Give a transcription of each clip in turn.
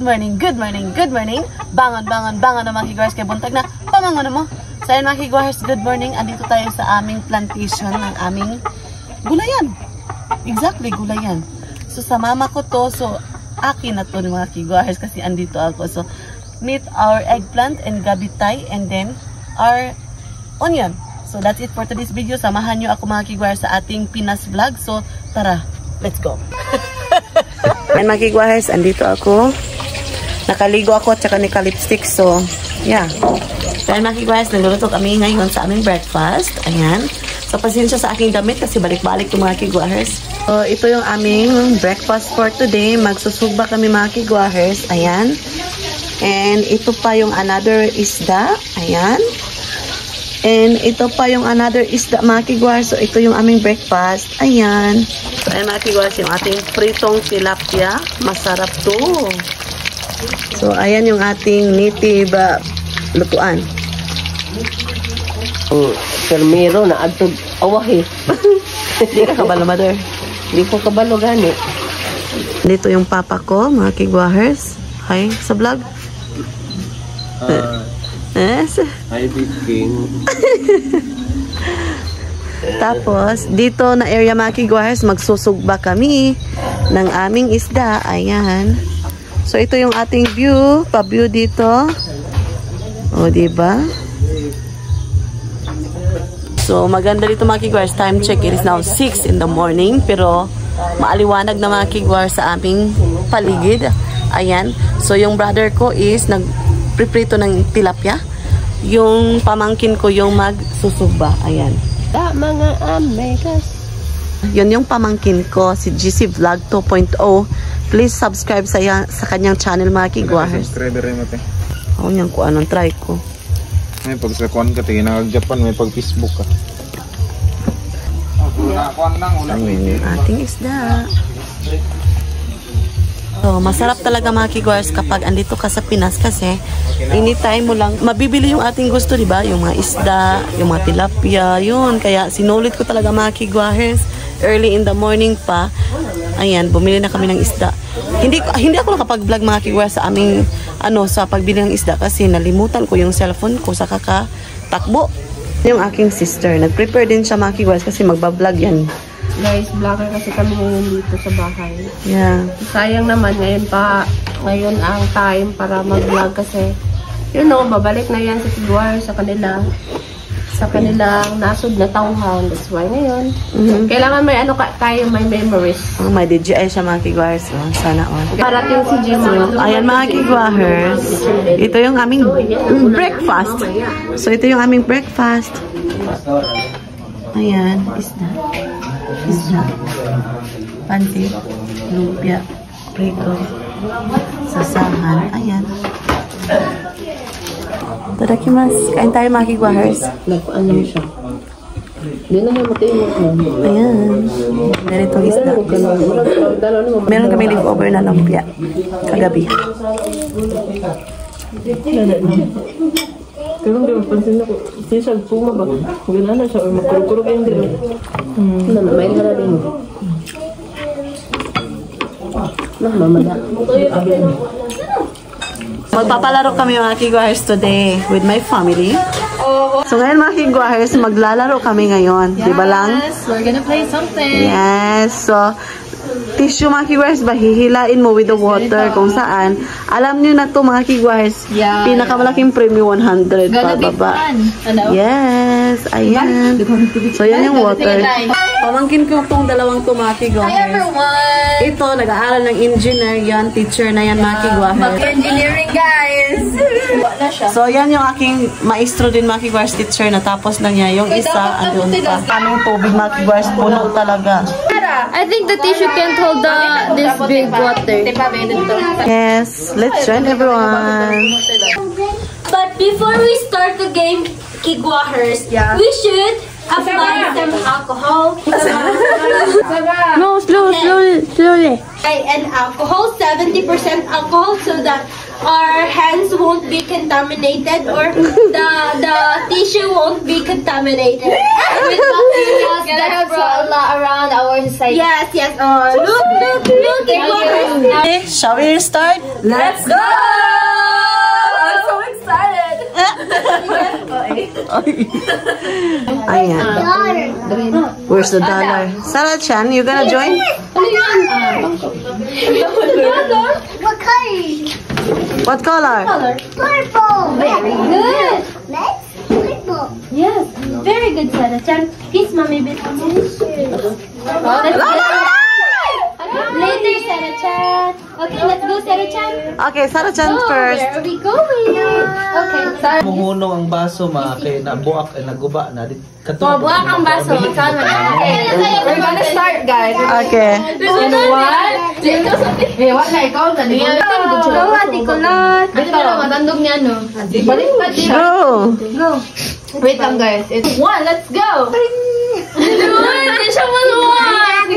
morning, good morning, good morning. Bangon, bangon, bangon na mga kiguahers kay buntag na pamangon na mo. So yun mga kiguahers, good morning. Andito tayo sa aming plantation ng aming gulayan. Exactly, gulayan. So sa mama ko to, so akin na to ng mga kiguahers kasi andito ako. So meet our eggplant and gabitay and then our onion. So that's it for today's video. Samahan nyo ako mga kiguahers sa ating Pinas vlog. So tara, let's go. And mga kiguahers, andito ako. Nakaligo ako at saka naka-lipstick. So yeah. Dahil mga kiguahers, nagluluto kami ngayon sa aming breakfast. Ayan. So pasensya sa aking damit kasi balik-balik yung mga kiguahers. So ito yung aming breakfast for today. Magsusugba kami mga kiguahers. Ayan. And ito pa yung another isda. Ayan. And ito pa yung another isda mga kiguahers. So ito yung aming breakfast. Ayan. So ayan mga kiguahers, yung ating pritong tilapia. Masarap to. So ayan yung ating native lutuan. Permero na adtog awahi. Hindi ka kabalo, mother. Hindi ko kabalo gani. Dito yung papa ko mga kiguahers. Hi sa vlog. Yes. Hi, Big King. Tapos, dito na area mga kiguahers, magsusugba kami ng aming isda. Ayan. So, ito yung ating view. Pa-view dito. O, diba? So, maganda dito mga kiguahers. Time check. It is now 6 in the morning. Pero, maaliwanag na mga kiguahers sa aming paligid. Ayan. So, yung brother ko is nagpriprito ng tilapia. Yung pamangkin ko yung magsusugba. Ayan. Mga amigas. Yun yung pamangkin ko, si GC Vlog 2.0. Please subscribe sa kanyang channel mga kiguahers. Subscriber rin mo te. Ako niyang kung anong try ko. May pag sa kuan ka, tingin Japan, may pag Facebook ka. Ayan yung ating isda. So, masarap talaga mga kiguahers kapag andito ka sa Pinas kasi anytime mo lang mabibili yung ating gusto, di ba? Yung mga isda, yung mga tilapia, yun. Kaya sinulit ko talaga mga kiguahers. Early in the morning pa. Ayan, bumili na kami ng isda. Hindi ako nakapag-vlog mga kiguahers sa aming sa pagbili ng isda kasi nalimutan ko yung cellphone ko sa kakatakbo. Yung aking sister, nag-prepare din siya mga kiguahers kasi magba-vlog yan. Guys, vlogger kasi kami ngayon dito sa bahay. Yeah. Sayang naman ngayon ang time para mag-vlog kasi babalik na yan sa kiguahers sa kanilang nasod na tauhan. That's why ngayon. Kailangan may tayo, may memories. Oh, may DJI siya mga kiguahers. Oh, sana all. Parating si Jimmy. Ayan mga kiguahers. Ito yung aming breakfast. So ito yung aming breakfast. Ayan, isda. Pansit, lumpia, prito, sasahan. Ayan. Tadakimasu. Kain tayo mga kiguahers. Nagpaan lang siya. Hindi na naman matayin mo. Ayan. Ganitong isda. Meron kami leftover na lumpia. Kagabi. Pero hindi mapansin ako. Siya puma ba? Gano'n na siya. Or magkurog-kurog yung din. May nga na din mo. Mamaya. Magpapalaro kami mga kiguahers today with my family. So ngayon mga kiguahers, maglalaro kami ngayon. Yes, diba lang? Yes, we're gonna play something. Yes, so tissue mga kiguahers ba, hihilain mo with the water kung saan. Alam niyo na to mga kiguahers, pinakamalaking premium 100 pababa. Yes, ayan. So yan yung water. Pamangkin ko itong dalawang to mga kiguahers. Hi everyone! Ito, nag-aaral ng engineer yan, teacher na yan mga kiguahers. Mag-engineering guys! So yan yung aking maestro din mga kiguahers, teacher na tapos na niya. Yung isa, andun pa. Aming tubig mga kiguahers, puno talaga. I think the tissue can't hold this big water. Yes, let's join everyone. But before we start the game, Kiguahers, we should apply some alcohol. No, slowly. And alcohol, 70% alcohol, so that our hands won't be contaminated or the tissue won't be contaminated with bacteria that crawl around our Yes, yes. Look. Okay, shall we start? Let's go! I'm so excited. Ayan. Where's the dollar? Sarah Chan, you gonna join? What color? What color? Purple. Very good. Next, purple. Yes, very good, Sarah Chan. Kiss mommy bit. Later, Sarah Chan. Okay, let's go, Sarah Chan. Okay, Sarah Chan first. Where are we going? Okay, Sarah. Muhuno ang baso kay nabuak naguba na di katong. Buwak ang baso. Okay, we're gonna start, guys. Okay. You know what? Go, Ate Kulot. Matandog niya, no? Go. Wait lang, guys. It's one. Let's go. Hindi siya maluwag.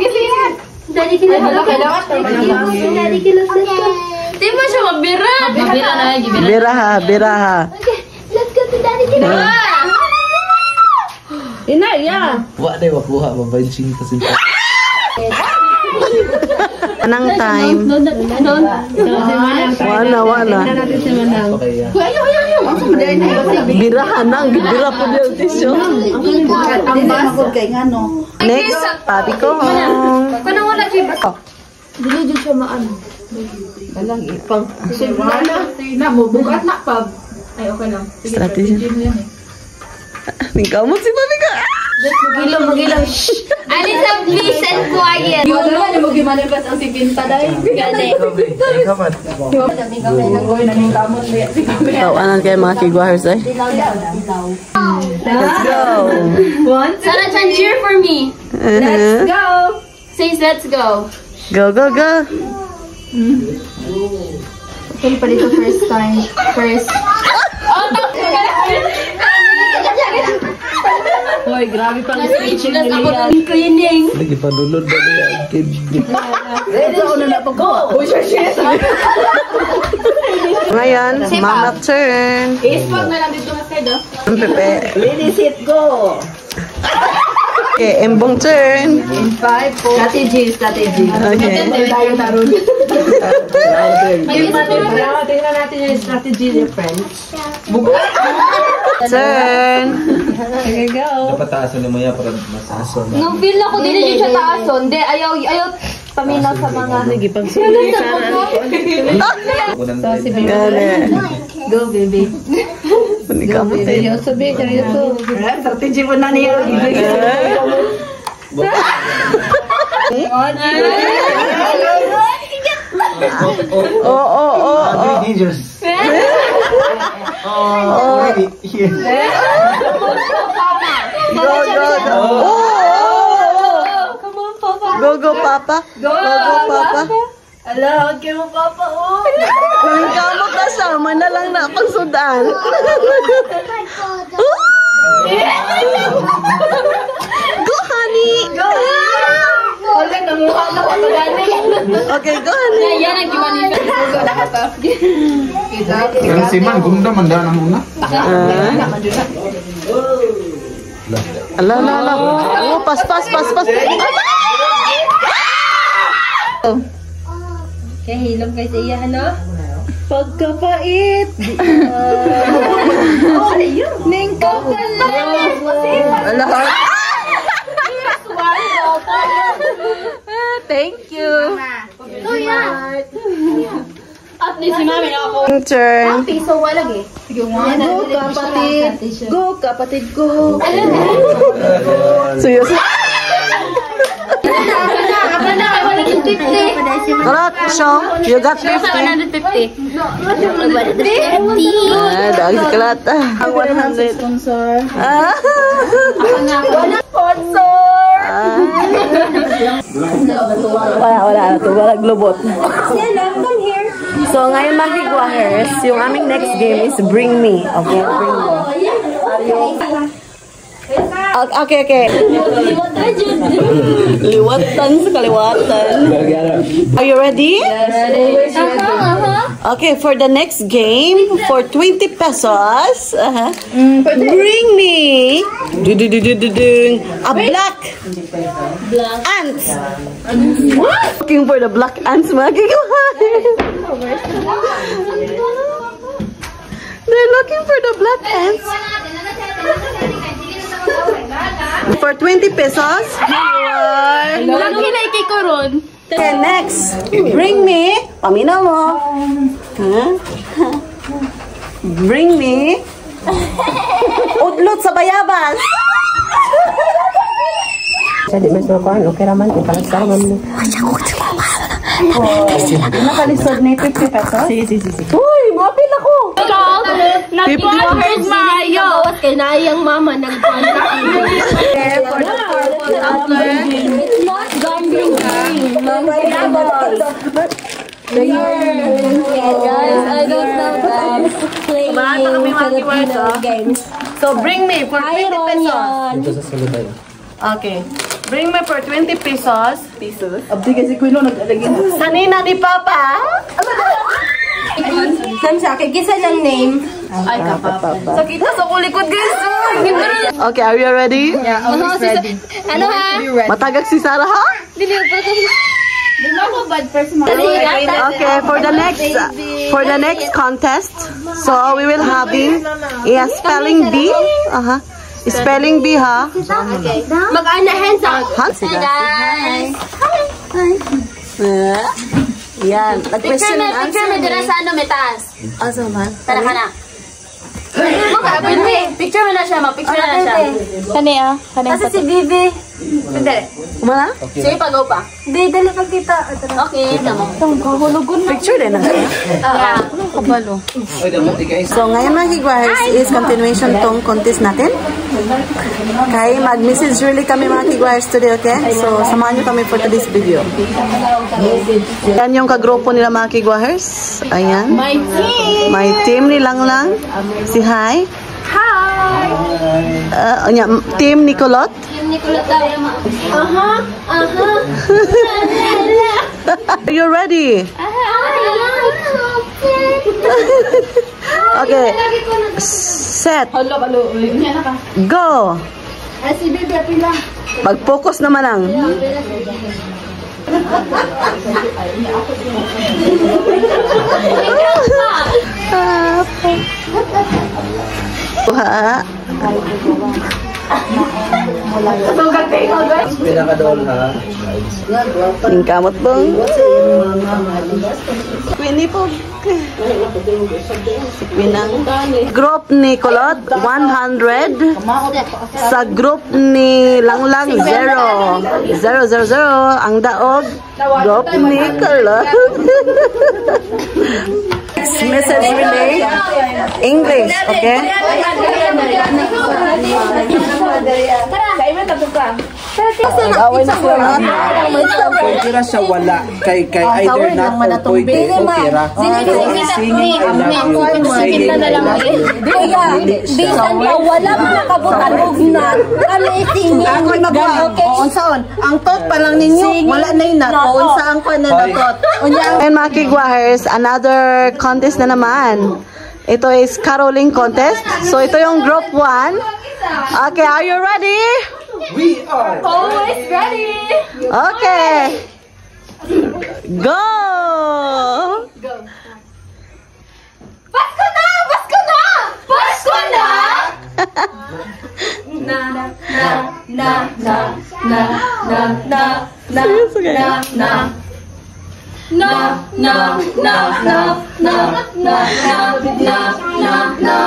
Daddy Kulot. Daddy Kulot. Di mo siya mabira. Mabira na. Biraha. Okay, let's go to Daddy Kulot. Wa day wakuha mabansing ta sinta. Anong time? Wala. Okay. Birahan na. Bira po yung tissue. Next, Papi ko. Kung wala siya ba? Strategy. Ikaw mo si Papi ko. Alisa, please and quiet. Tawanan kayo mga kigwahers eh. Let's go. Sarah Chan, cheer for me. Let's Go. Says let's go. Go. Actually, pa dito first time. First. Hoy, grabe pang Speechless ako ng cleaning. Lagi panulod ba niya kid. Ngayon, mama turn. Ispag na lang dito mas kayo. Pepe. Lady sit go. Okay, Embong turn. Strategy. Okay. Tingnan natin yung strategy niya, friends. Turn. Dapat taason mo ya para masason. Nung feel ako, di siya taason. Hindi, ayaw paminaw sa mga... Sige, pagsulit Unang Go, baby. Hindi ka mo tayo. Sabi, seryoso. Strategy mo na niya. Oh. Dangerous. Go, Papa. Go, Papa. Ala, huwag kayo Papa, oh. Kung ikaw mo kasama na lang na pagsudan. Go, honey. Wala, namuha na ko ito gani. Okay, go, honey. Yan ang gimanifest. Ang siman, gunda man daan ang una. Ala. Oh, pas. Kaya hilom kayo sa iya, ano? Pagkapait. Ning kapalit. Ala. Thank you. At least si mami na ako. Turn. Piso wala lagi. Go, kapatid ko. So, yes. Ako na, I wanted to 50. Correct, Sean. You got 50. 150. Dahil si Kalata. 100. Sponsor. Wala. Walang globot. So, ngayon mga Higwahers, yung aming next game is Bring Me. Okay, Bring Me. Okay. Liwatan sa kaliwatan. Are you ready? Aha. Okay, for the next game, for 20 pesos, bring me a black ant. What? Looking for the black ants, mga kiguhares. They're looking for the black ants. For 20 pesos, okay, next, bring me, paminaw mo. Bring me udlot sa bayabas. Jadi mas makuan, okay raman, ipalasarman mo. Nakalisod na 50 pesos? Sige. Uy, mapil ako! Nag-100 maayo. Bawas kay naayang mama nag-100. For the purple tumbler. It's not gambling game. Guys, I don't know that. Playing Filipino games. So bring me for 20 pesos. Ito sa sulod tayo. Okay. Bring me for 20 pesos. Abdi kasi Quilo nag-alagin. Sanina ni Papa. Samsa, kay kisa ng name. Ay, kapapa. Sakita sa kulikod, guys. Okay, are you ready? Yeah, always ready. Ano ha? Matagag si Sarah, ha? Dili pa ko. Okay, for the next contest, so we will having a spelling bee. Spelling bee, ha? Okay. Mag-ana hands up. Hands Hi, guys. Yan. Nag-question and Picture answer. mo dira sa ano, may taas. Asa man? Tara ka na. Picture mo na siya, ma-picture na siya. Kani Kasi si Bibi. Dali. Kumana? Sige, pag-go pa. Di, dali pag kita. Okay, tama. Picture din, ha? Kabalo. So, ngayon mga kigwahers is continuation tong contest natin. Kaya mag-message really kami mga kigwahers today, okay? So, samahan nyo kami for today's video. Yan yung kagrupo nila mga kigwahers. Ayan. My team ni Langlang. Si Hi. Hi! Team Nicolot. Yung Nicolot daw. Are you ready? Okay. Set. Go. Si Bibi, pila. Mag-focus naman lang. Pinakadol ha. Yung kamot bang? Queenie po. Si Quinang. Group ni Colot, 100. Sa group ni Langlang, 0. 0. Ang daog, group ni Colot. Message relay, English, okay? Nag-away na sila nga. Kung tira siya wala, kay either not or pwede, kung tira. Singing, I love you. Saying, I love you. Bisan pa, wala mo nakabutan og nat. Kami singing. Ako'y mag-okay. Unsaon, ang tot pa lang ninyo, wala na yung nat. Unsaan ko na natot. And mga kigwahers, another contest na naman. Ito is caroling contest. So ito yung group 1. Okay, are you ready? We are Always ready. Okay. Go! Pasko na! Pasko na! Pasko na! Na na na na na na na na na na na na.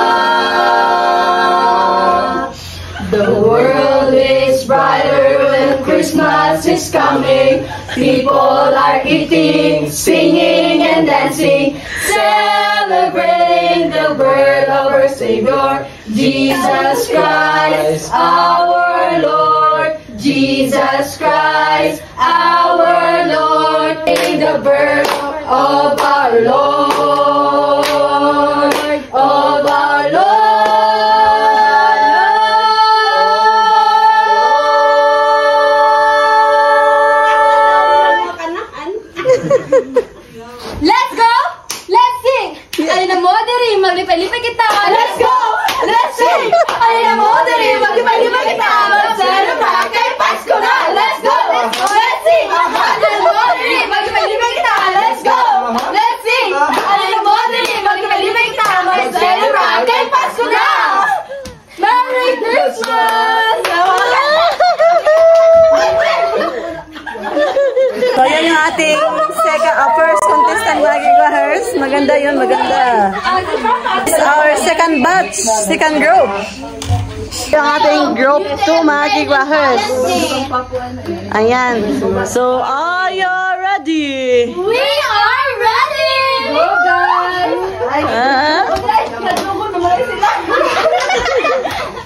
The world is brighter when Christmas is coming. People are eating, singing and dancing, celebrating the birth of our Savior, Jesus Christ, our Lord. Jesus Christ, our Lord, in the birth of our Lord, of our Lord. Let's go! Let's ating first contestant mga kigwahers. Maganda yun, maganda. It's our second batch, second group. Yung ating group 2 mga kigwahers. Ayan. So, are you ready? We are ready! Go guys!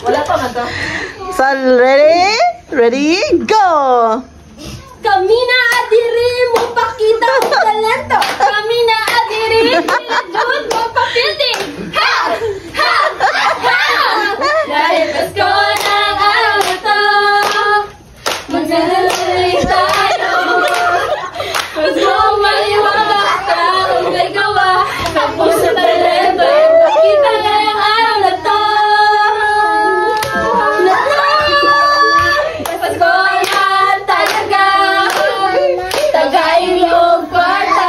Wala pa man to. So, ready? Ready? Go! Kami na adiri mo pakita ang talento. Kami na adiri pinagdud mo papildi. Ha! Ha! Ha! Dahil Pasko ng araw na to, magsasalit tayo. Pasko maliwanag ka kung may gawa. Tapos sa talento, pakita ngayong araw na to. Pasko na talaga. Tagayin yung kwarta.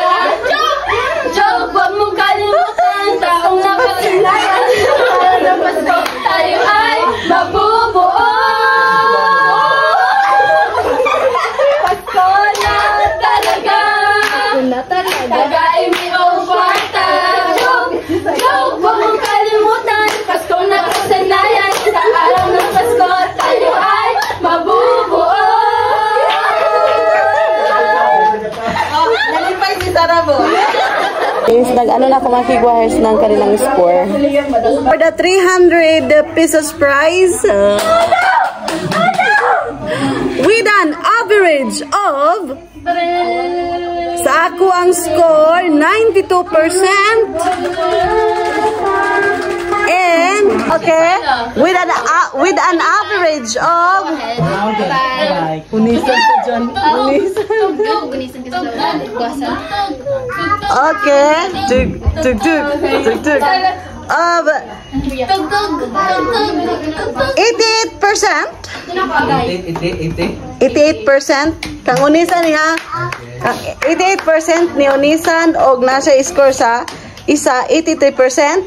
Joke, huwag mong kalimutan. Taong napakalayan. Para Pasko tayo ay mabubuo. Pasko na talaga. Tagayin yung kwarta. Joke, huwag mong kalimutan. Pasko na kasanayan. Sa araw ng Pasko tayo ay mabubuo. Is nag-ano na ako mga kigwahers ng kanilang score. For the 300 pesos prize, with an average of, sa ako ang score, 92%. And, okay, with an average of, Unisan ko dyan. Okay. Tug. Of 88%. 88%. Kang unisan niya. 88% ni unisan og nasa score sa isa 83%.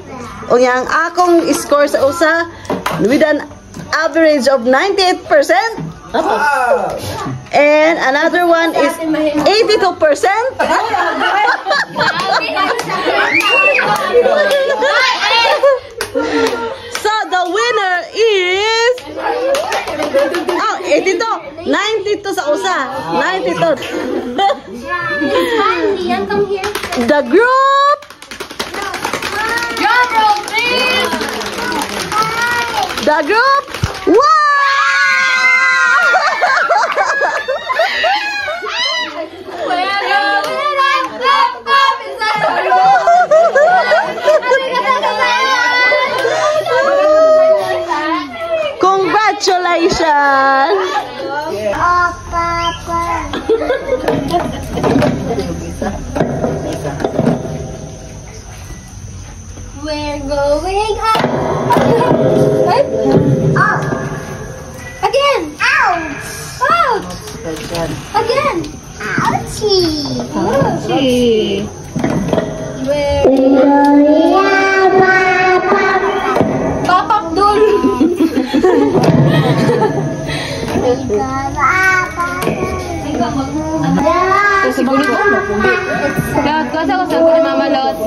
O yang akong score sa usa with an average of 98%. And another one is 82%. So the winner is 82. 92 sa usa. 92. The group. Drum roll, please! The group. Wow! Congratulations! We're going up. Up. Again. Ouch. Ouch. Again. Ouchie. Ouchie. We're going up. Pop up dul. Kasi bulit mo. Kaya kasi ako sa mamalot.